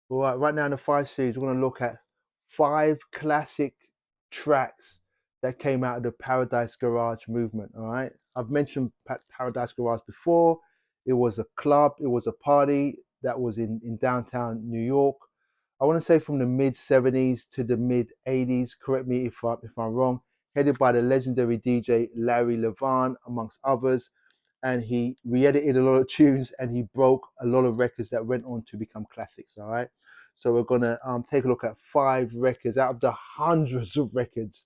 All right now in the five series, we're going to look at five classic tracks that came out of the Paradise Garage movement. All right, I've mentioned Paradise Garage before. It was a club, it was a party that was in downtown New York. I want to say from the mid 70s to the mid 80s. Correct me if I'm wrong. Headed by the legendary DJ Larry Levan, amongst others, and he re-edited a lot of tunes and he broke a lot of records that went on to become classics. All right, so we're gonna take a look at five records out of the hundreds of records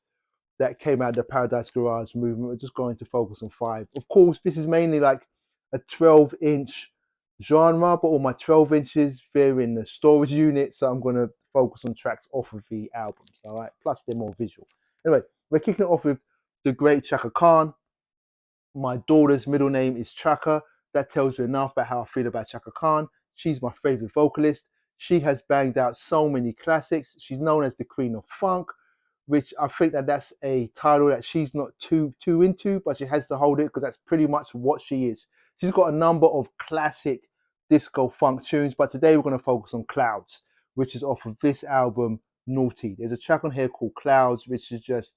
that came out of the Paradise Garage movement. We're just going to focus on five. Of course, this is mainly like a 12-inch genre, but all my 12 inches they're in the storage unit, so I'm gonna focus on tracks off of the albums. All right, plus they're more visual. Anyway, we're kicking it off with the great Chaka Khan. My daughter's middle name is Chaka. That tells you enough about how I feel about Chaka Khan. She's my favorite vocalist. She has banged out so many classics. She's known as the Queen of Funk, which I think that's a title that she's not too into, but she has to hold it because that's pretty much what she is. She's got a number of classic disco funk tunes, but today we're going to focus on Clouds, which is off of this album, Naughty. There's a track on here called Clouds, which is just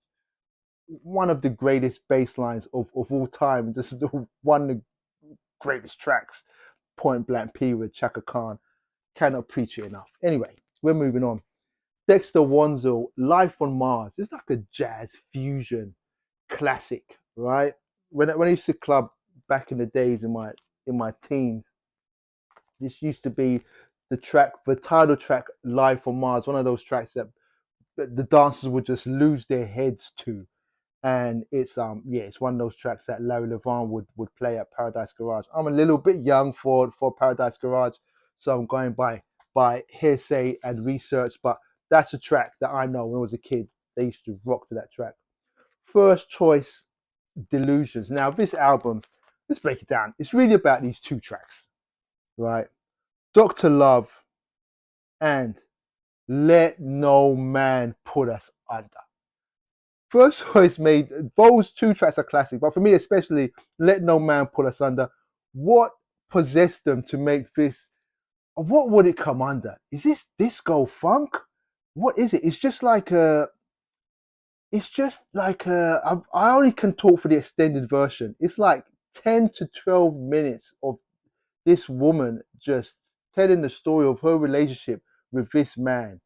one of the greatest bass lines of all time. This is one of the greatest tracks, point blank period. Chaka Khan cannot preach it enough. Anyway, we're moving on. Dexter Wanzel, Life on Mars. It's like a jazz fusion classic, right? When I used to club back in the days in my teens, this used to be the title track, Life on Mars. One of those tracks that the dancers would just lose their heads to, and it's one of those tracks that Larry Levan would play at Paradise Garage. I'm a little bit young for Paradise Garage, so I'm going by hearsay and research, but that's a track that I know when I was a kid. They used to rock to that track. First choice, Delusions. Now this album, let's break it down. It's really about these two tracks, right? Dr. Love and Let No Man Put Us Under. First choice made those two tracks are classic, but for me especially, Let No Man Put Us Under. What possessed them to make this? What would it come under? Is this disco funk? What is it? It's just like a. It's just like a. I only can talk for the extended version. It's like 10 to 12 minutes of this woman just telling the story of her relationship with this man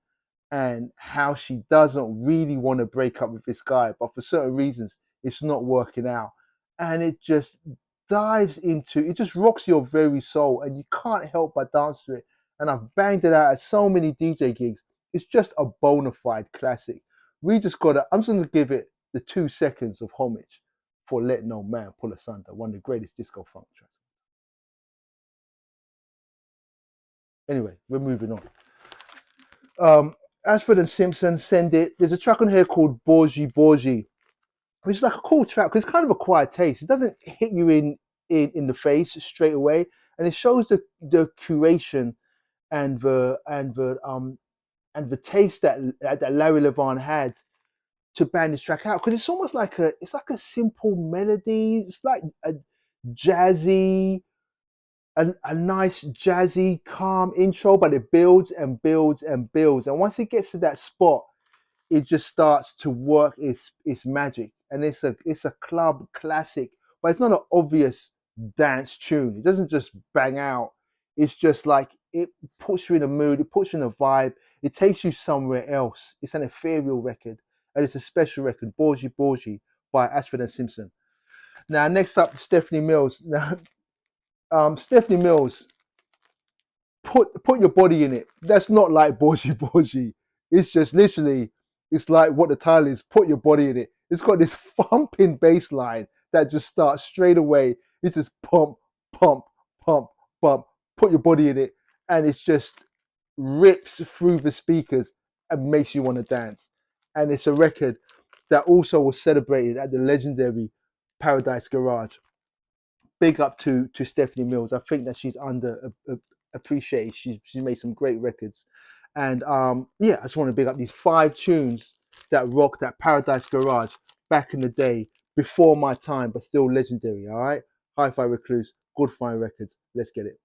and how she doesn't really want to break up with this guy, but for certain reasons, it's not working out. And it just it just rocks your very soul, and you can't help but dance to it. And I've banged it out at so many DJ gigs. It's just a bona fide classic. I'm just gonna give it the 2 seconds of homage for Let No Man Pull Us Under, one of the greatest disco funk tracks. Anyway, we're moving on. Ashford and Simpson, Send It. There's a track on here called Borgie Borgie, which is like a cool track because it's kind of a quiet taste. It doesn't hit you in the face straight away, and it shows the curation and the taste that Larry Levan had to band this track out, because it's almost like a simple melody. It's like a jazzy a nice jazzy calm intro, but it builds and builds and builds, and once it gets to that spot, it just starts to work its magic, and it's a club classic, but it's not an obvious dance tune. It doesn't just bang out. It's just like it puts you in a mood, it puts you in a vibe, it takes you somewhere else. It's an ethereal record, and it's a special record, Borgie Borgie by Ashford and Simpson. Now next up, Stephanie Mills. Now Stephanie Mills, put your body in it. That's not like Borgie Borgie. It's just literally, it's like what the title is. Put your body in it. It's got this thumping bass line that just starts straight away. It's just pump, pump, pump, pump. Put your body in it, and it's just rips through the speakers and makes you want to dance. And it's a record that also was celebrated at the legendary Paradise Garage. Big up to Stephanie Mills. I think that she's appreciated. She's made some great records, and yeah, I just want to big up these five tunes that rocked that Paradise Garage back in the day, before my time, but still legendary. All right, Hi-Fi Recluse, Good Fine Records. Let's get it.